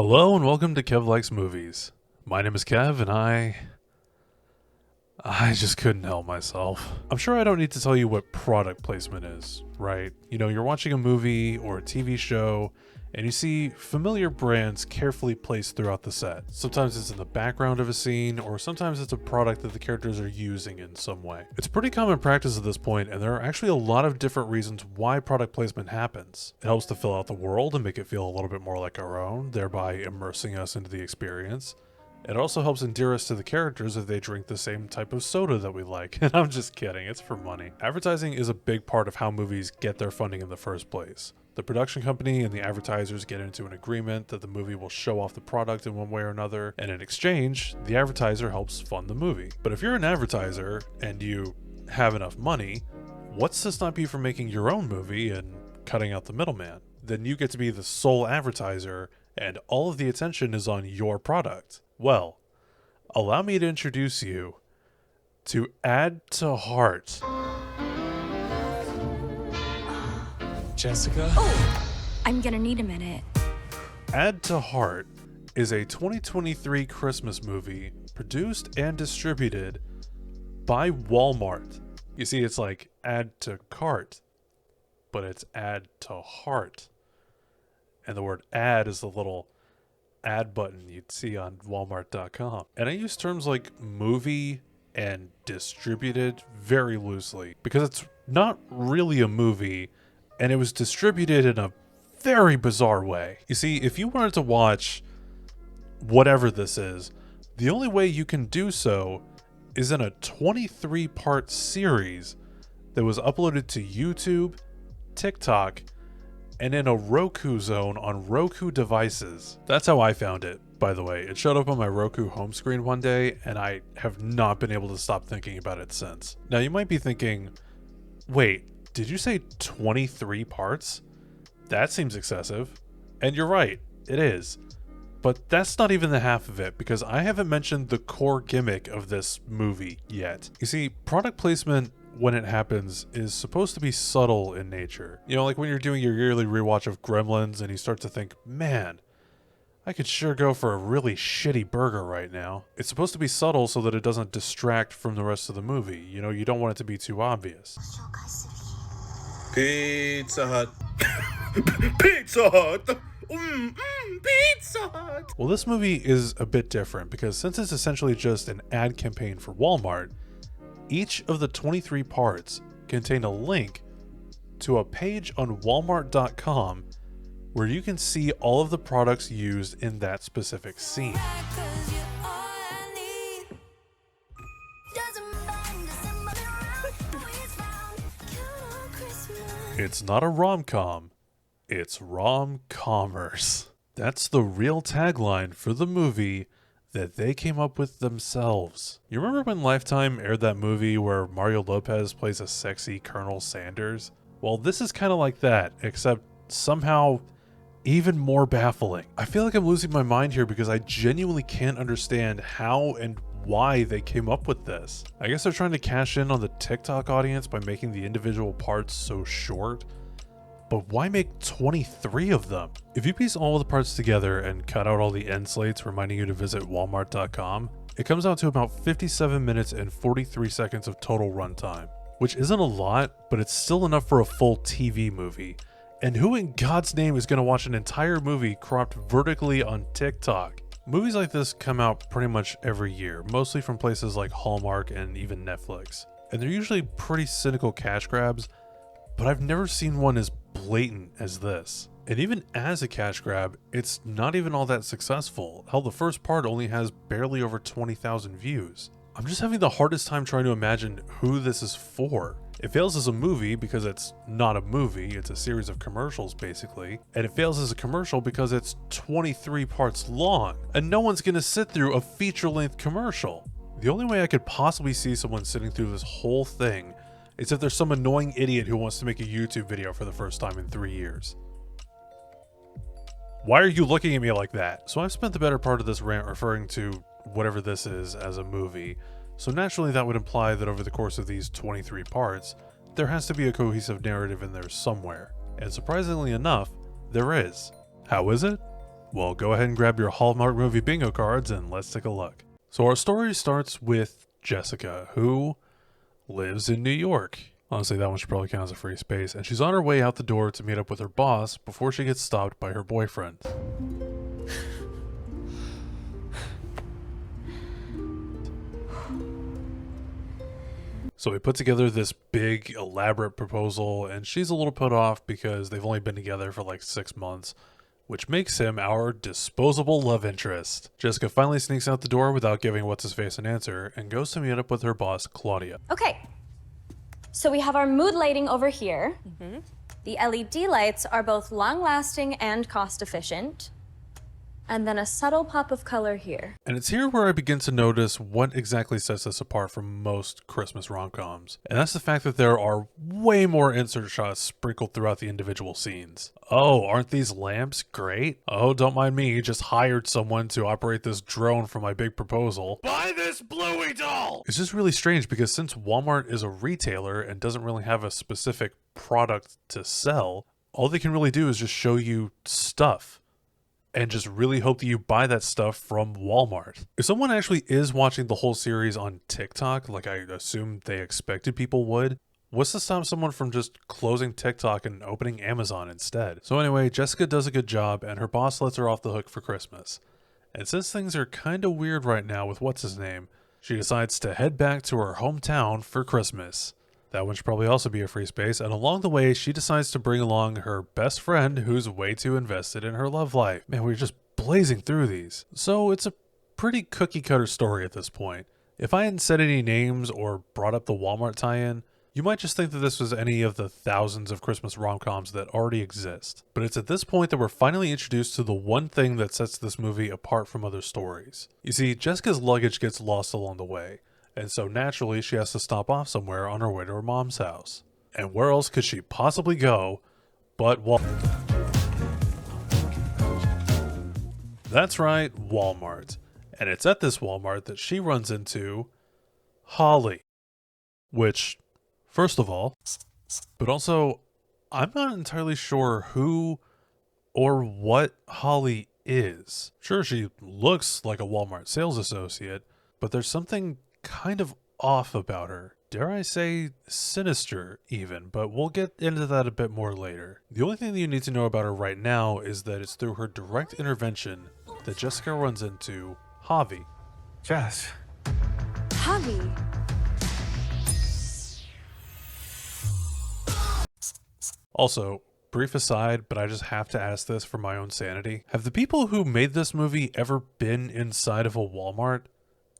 Hello and welcome to Kev Likes Movies. My name is Kev and I just couldn't help myself. I'm sure I don't need to tell you what product placement is, right? You know, you're watching a movie or a TV show and you see familiar brands carefully placed throughout the set. Sometimes it's in the background of a scene, or sometimes it's a product that the characters are using in some way. It's pretty common practice at this point, and there are actually a lot of different reasons why product placement happens. It helps to fill out the world and make it feel a little bit more like our own, thereby immersing us into the experience. It also helps endear us to the characters if they drink the same type of soda that we like. And I'm just kidding, it's for money. Advertising is a big part of how movies get their funding in the first place. The production company and the advertisers get into an agreement that the movie will show off the product in one way or another, and in exchange, the advertiser helps fund the movie. But if you're an advertiser and you have enough money, what's to stop you from making your own movie and cutting out the middleman? Then you get to be the sole advertiser and all of the attention is on your product. Well, allow me to introduce you to Add to Heart. Jessica? Oh, I'm gonna need a minute. Add to Heart is a 2023 Christmas movie produced and distributed by Walmart. You see, it's like add to cart, but it's add to heart. And the word add is the little ad button you'd see on walmart.com. And I use terms like movie and distributed very loosely because it's not really a movie and it was distributed in a very bizarre way. You see, if you wanted to watch whatever this is, the only way you can do so is in a 23-part series that was uploaded to YouTube, TikTok, and in a Roku zone on Roku devices. That's how I found it, by the way. It showed up on my Roku home screen one day, and I have not been able to stop thinking about it since. Now, you might be thinking, wait, did you say 23 parts? That seems excessive. And you're right, it is. But that's not even the half of it, because I haven't mentioned the core gimmick of this movie yet. You see, product placement, when it happens, is supposed to be subtle in nature. You know, like when you're doing your yearly rewatch of Gremlins and you start to think, man, I could sure go for a really shitty burger right now. It's supposed to be subtle so that it doesn't distract from the rest of the movie. You know, you don't want it to be too obvious. Pizza Hut. Pizza Hut! Pizza Hut! Well, this movie is a bit different because since it's essentially just an ad campaign for Walmart, each of the 23 parts contain a link to a page on walmart.com where you can see all of the products used in that specific scene. It's not a rom-com, it's rom-commerce. That's the real tagline for the movie that they came up with themselves. You remember when Lifetime aired that movie where Mario Lopez plays a sexy Colonel Sanders? Well, this is kind of like that, except somehow even more baffling. I feel like I'm losing my mind here because I genuinely can't understand how and why they came up with this. I guess they're trying to cash in on the TikTok audience by making the individual parts so short. But why make 23 of them? If you piece all of the parts together and cut out all the end slates reminding you to visit walmart.com, it comes out to about 57 minutes and 43 seconds of total runtime, which isn't a lot, but it's still enough for a full TV movie. And who in God's name is going to watch an entire movie cropped vertically on TikTok? Movies like this come out pretty much every year, mostly from places like Hallmark and even Netflix. And they're usually pretty cynical cash grabs, but I've never seen one as blatant as this. And even as a cash grab, it's not even all that successful. Hell, the first part only has barely over 20,000 views. I'm just having the hardest time trying to imagine who this is for. It fails as a movie because it's not a movie, it's a series of commercials basically. And it fails as a commercial because it's 23 parts long, and no one's gonna sit through a feature-length commercial. The only way I could possibly see someone sitting through this whole thing is if there's some annoying idiot who wants to make a YouTube video for the first time in 3 years. Why are you looking at me like that? So I've spent the better part of this rant referring to whatever this is as a movie. So naturally that would imply that over the course of these 23 parts, there has to be a cohesive narrative in there somewhere. And surprisingly enough, there is. How is it? Well, go ahead and grab your Hallmark movie bingo cards and let's take a look. So our story starts with Jessica, who lives in New York. Honestly, that one should probably count as a free space. And she's on her way out the door to meet up with her boss before she gets stopped by her boyfriend. So we put together this big, elaborate proposal, and she's a little put off because they've only been together for like 6 months, which makes him our disposable love interest. Jessica finally sneaks out the door without giving what's-his-face an answer and goes to meet up with her boss, Claudia. Okay. So we have our mood lighting over here. The LED lights are both long-lasting and cost-efficient. And then a subtle pop of color here. And it's here where I begin to notice what exactly sets us apart from most Christmas rom-coms. And that's the fact that there are way more insert shots sprinkled throughout the individual scenes. Oh, aren't these lamps great? Oh, don't mind me, just hired someone to operate this drone for my big proposal. Buy this Bluey doll! It's just really strange because since Walmart is a retailer and doesn't really have a specific product to sell, all they can really do is just show you stuff. And just really hope that you buy that stuff from Walmart. If someone actually is watching the whole series on TikTok, like I assumed they expected people would, what's to stop someone from just closing TikTok and opening Amazon instead? So anyway, Jessica does a good job and her boss lets her off the hook for Christmas. And since things are kinda weird right now with what's-his-name, she decides to head back to her hometown for Christmas. That one should probably also be a free space, and along the way, she decides to bring along her best friend who's way too invested in her love life. Man, we're just blazing through these. So it's a pretty cookie-cutter story at this point. If I hadn't said any names or brought up the Walmart tie-in, you might just think that this was any of the thousands of Christmas rom-coms that already exist. But it's at this point that we're finally introduced to the one thing that sets this movie apart from other stories. You see, Jessica's luggage gets lost along the way. And so naturally, she has to stop off somewhere on her way to her mom's house. And where else could she possibly go but That's right, Walmart. And it's at this Walmart that she runs into Holly. Which, first of all, but also, I'm not entirely sure who or what Holly is. Sure, she looks like a Walmart sales associate, but there's something kind of off about her. Dare I say sinister even, but we'll get into that a bit more later. The only thing that you need to know about her right now is that it's through her direct intervention that Jessica runs into Javi. Jess. Javi. Also, brief aside, but I just have to ask this for my own sanity. Have the people who made this movie ever been inside of a Walmart?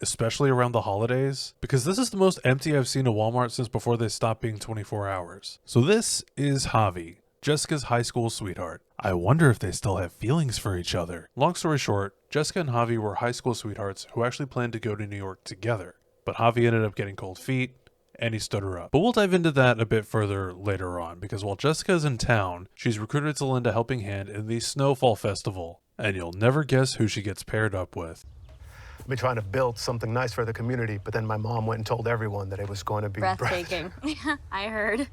Especially around the holidays, because this is the most empty I've seen a Walmart since before they stopped being 24 hours. So this is Javi, Jessica's high school sweetheart. I wonder if they still have feelings for each other. Long story short, Jessica and Javi were high school sweethearts who actually planned to go to New York together, but Javi ended up getting cold feet and he stood her up. But we'll dive into that a bit further later on, because while Jessica's in town, she's recruited to lend a helping hand in the Snowfall Festival, and you'll never guess who she gets paired up with. I've been trying to build something nice for the community, but then my mom went and told everyone that it was going to be breathtaking. I heard.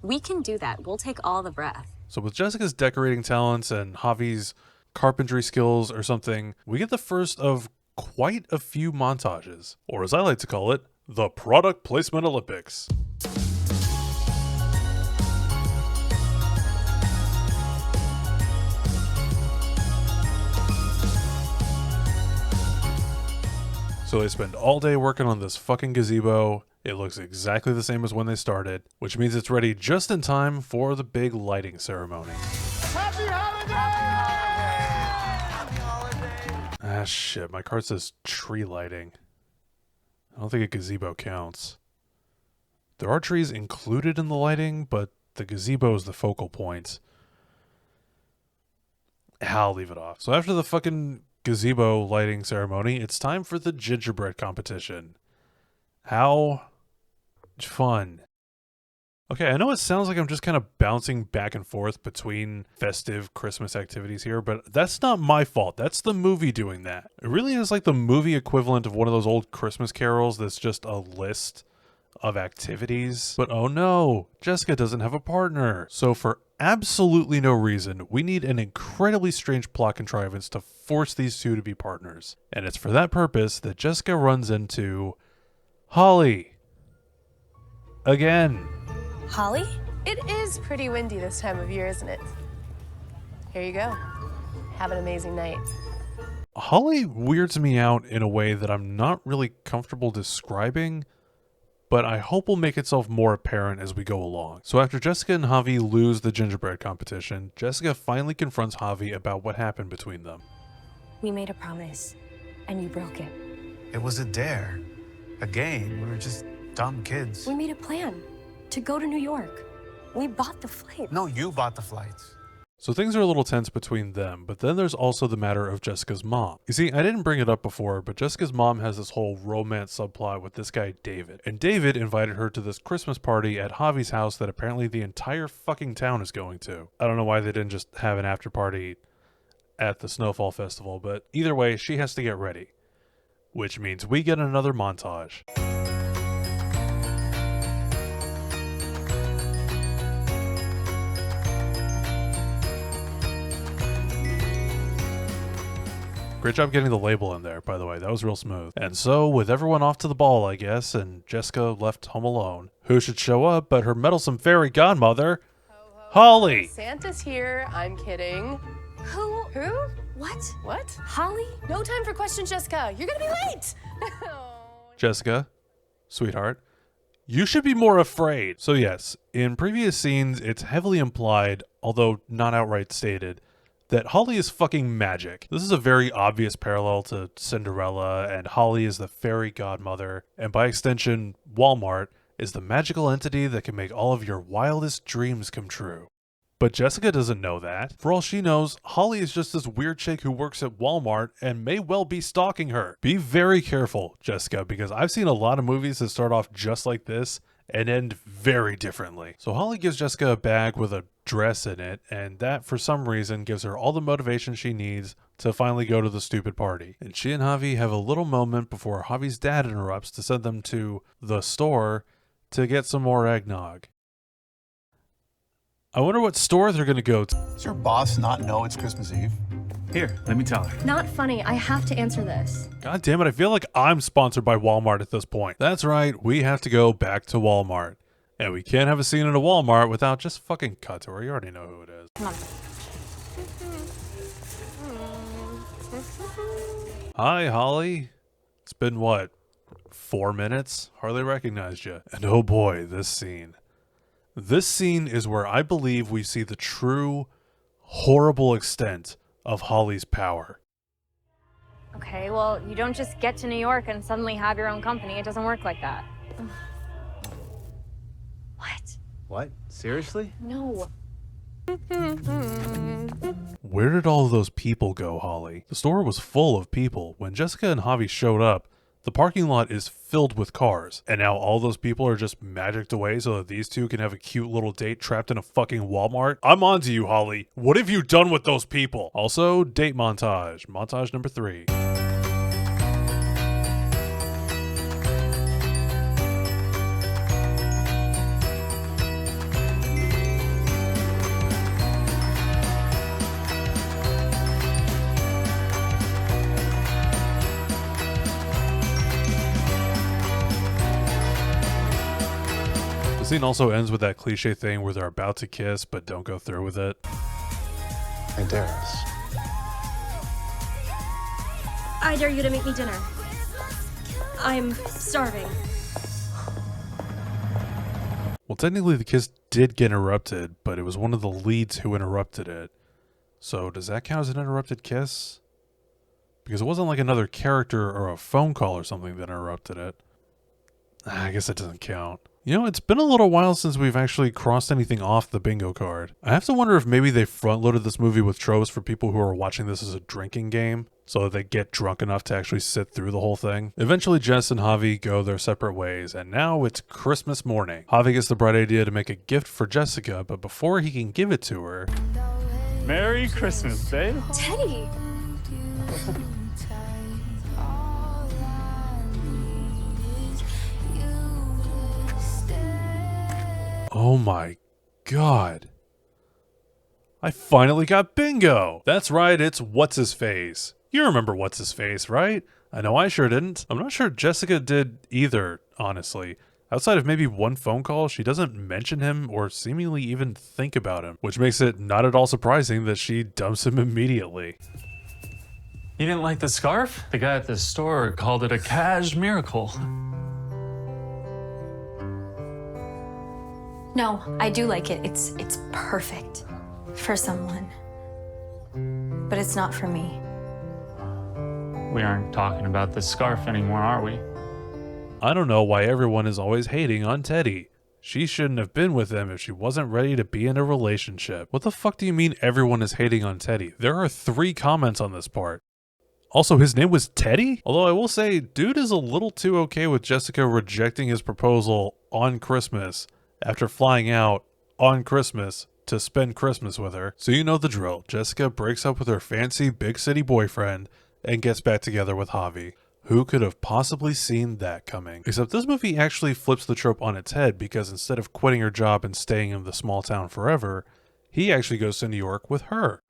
We can do that. We'll take all the breath. So with Jessica's decorating talents and Javi's carpentry skills or something, we get the first of quite a few montages, or as I like to call it, the Product Placement Olympics. So they spend all day working on this fucking gazebo. It looks exactly the same as when they started, which means it's ready just in time for the big lighting ceremony. Happy holiday! Happy holiday! Ah shit, my card says tree lighting. I don't think a gazebo counts. There are trees included in the lighting, but the gazebo is the focal point. I'll leave it off. So after the fucking gazebo lighting ceremony, it's time for the gingerbread competition. How fun. Okay, I know it sounds like I'm just kind of bouncing back and forth between festive Christmas activities here, but that's not my fault. That's the movie doing that. It really is like the movie equivalent of one of those old Christmas carols that's just a list of activities. But oh no, Jessica doesn't have a partner. So for absolutely no reason, we need an incredibly strange plot contrivance to force these two to be partners. And it's for that purpose that Jessica runs into Holly. Again. Holly? It is pretty windy this time of year, isn't it? Here you go. Have an amazing night. Holly weirds me out in a way that I'm not really comfortable describing, but I hope will make itself more apparent as we go along. So after Jessica and Javi lose the gingerbread competition, Jessica finally confronts Javi about what happened between them. We made a promise, and you broke it. It was a dare, a game. We were just dumb kids. We made a plan to go to New York. We bought the flight. No, you bought the flights. So things are a little tense between them, but then there's also the matter of Jessica's mom. You see, I didn't bring it up before, but Jessica's mom has this whole romance subplot with this guy, David. And David invited her to this Christmas party at Javi's house that apparently the entire fucking town is going to. I don't know why they didn't just have an after party at the Snowfall Festival, but either way, she has to get ready. Which means we get another montage. Great job getting the label in there, by the way. That was real smooth. And so, with everyone off to the ball, I guess, and Jessica left home alone, who should show up but her meddlesome fairy godmother, Holly! Santa's here. I'm kidding. Who? What? What? Holly? No time for questions, Jessica. You're gonna be late. Jessica, sweetheart, you should be more afraid. So yes, in previous scenes, it's heavily implied, although not outright stated, that Holly is fucking magic. This is a very obvious parallel to Cinderella, and Holly is the fairy godmother, and by extension, Walmart is the magical entity that can make all of your wildest dreams come true. But Jessica doesn't know that. For all she knows, Holly is just this weird chick who works at Walmart and may well be stalking her. Be very careful, Jessica, because I've seen a lot of movies that start off just like this and end very differently. So Holly gives Jessica a bag with a dress in it, and that for some reason gives her all the motivation she needs to finally go to the stupid party. And she and Javi have a little moment before Javi's dad interrupts to send them to the store to get some more eggnog. I wonder what store they're gonna go to. Does your boss not know it's Christmas Eve? Here, let me tell her. Not funny. I have to answer this. God damn it, I feel like I'm sponsored by Walmart at this point. That's right, we have to go back to Walmart. And we can't have a scene in a Walmart without just fucking cut to her. You already know who it is. Come on. Hi, Holly. It's been what, 4 minutes? Hardly recognized you. And oh boy, this scene. This scene is where I believe we see the true, horrible extent of Holly's power. Okay, well, you don't just get to New York and suddenly have your own company. It doesn't work like that. What? What? Seriously? No. Where did all of those people go, Holly? The store was full of people. When Jessica and Javi showed up, the parking lot is filled with cars. And now all those people are just magicked away so that these two can have a cute little date trapped in a fucking Walmart? I'm on to you, Holly. What have you done with those people? Also, date montage. Montage number 3. The scene also ends with that cliche thing where they're about to kiss but don't go through with it. I dare us. I dare you to make me dinner. I'm starving. Well, technically the kiss did get interrupted, but it was one of the leads who interrupted it. So does that count as an interrupted kiss? Because it wasn't like another character or a phone call or something that interrupted it. I guess that doesn't count. You know, it's been a little while since we've actually crossed anything off the bingo card. I have to wonder if maybe they front-loaded this movie with tropes for people who are watching this as a drinking game, so that they get drunk enough to actually sit through the whole thing. Eventually, Jess and Javi go their separate ways, and now it's Christmas morning. Javi gets the bright idea to make a gift for Jessica, but before he can give it to her... Merry Christmas, babe. Teddy! my god. I finally got bingo! That's right, it's What's-His-Face. You remember What's-His-Face, right? I know I sure didn't. I'm not sure Jessica did either, honestly. Outside of maybe one phone call, she doesn't mention him or seemingly even think about him, which makes it not at all surprising that she dumps him immediately. You didn't like the scarf? The guy at the store called it a cash miracle. No, I do like it. It's perfect for someone. But it's not for me. We aren't talking about the scarf anymore, are we? I don't know why everyone is always hating on Teddy. She shouldn't have been with him if she wasn't ready to be in a relationship. What the fuck do you mean everyone is hating on Teddy? There are 3 comments on this part. Also, his name was Teddy? Although I will say, dude is a little too okay with Jessica rejecting his proposal on Christmas after flying out on Christmas to spend Christmas with her. So you know the drill. Jessica breaks up with her fancy big city boyfriend and gets back together with Javi. Who could have possibly seen that coming? Except this movie actually flips the trope on its head, because instead of quitting her job and staying in the small town forever, he actually goes to New York with her.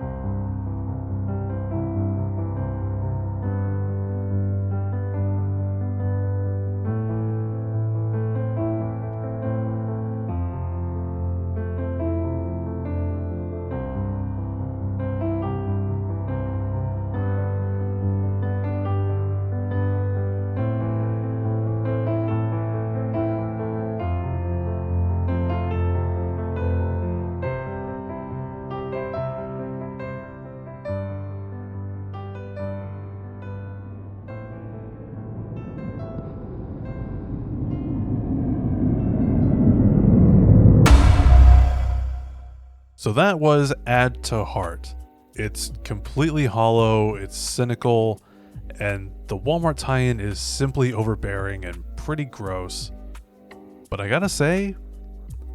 So that was Add to Heart. It's completely hollow, it's cynical, and the Walmart tie-in is simply overbearing and pretty gross. But I gotta say,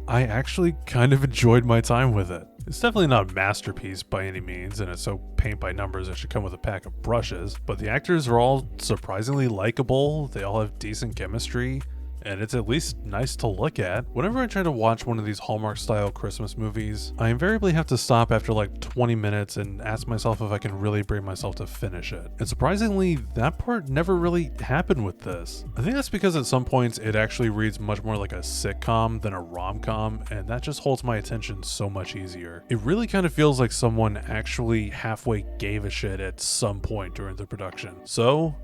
I actually kind of enjoyed my time with it. It's definitely not a masterpiece by any means, and it's so paint by numbers it should come with a pack of brushes, but the actors are all surprisingly likable, they all have decent chemistry, and it's at least nice to look at. Whenever I try to watch one of these Hallmark-style Christmas movies, I invariably have to stop after like 20 minutes and ask myself if I can really bring myself to finish it. And surprisingly, that part never really happened with this. I think that's because at some points it actually reads much more like a sitcom than a rom-com, and that just holds my attention so much easier. It really kind of feels like someone actually halfway gave a shit at some point during the production. So,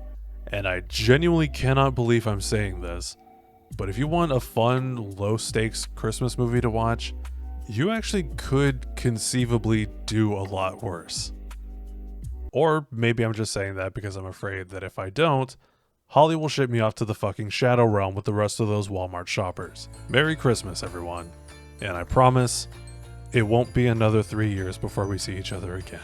and I genuinely cannot believe I'm saying this, but if you want a fun, low-stakes Christmas movie to watch, you actually could conceivably do a lot worse. Or maybe I'm just saying that because I'm afraid that if I don't, Holly will ship me off to the fucking Shadow Realm with the rest of those Walmart shoppers. Merry Christmas, everyone. And I promise, it won't be another 3 years before we see each other again.